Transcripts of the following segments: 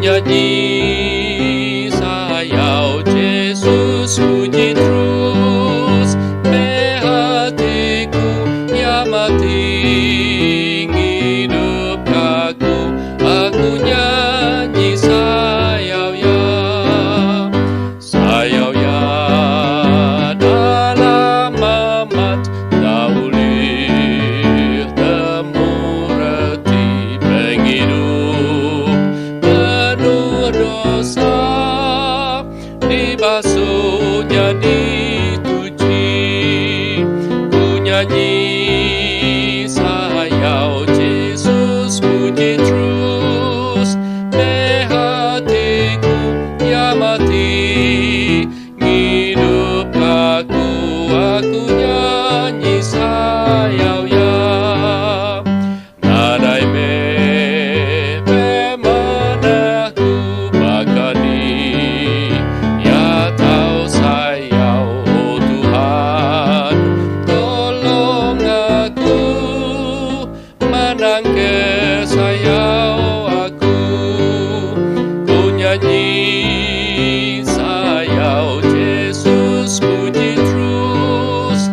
nyanyi sayau Yesus, puji terus hatiku yang mati hidup aku nyanyi sayau ya dalam amat daulih temu reti penghidup penuh dosa dibasuhnya dicuci ku nyanyi sayau Yesus, puji terus hatiku yang mati hidup aku nyanyi sayau ya nadai memanahku bakani ya tahu sayau oh Tuhan tolong aku menang ke sayau aku ku nyanyi sayau Yesus, puji terus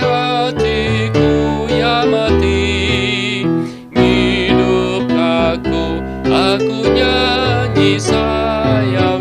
hatiku yang mati hidup aku nyanyi sayau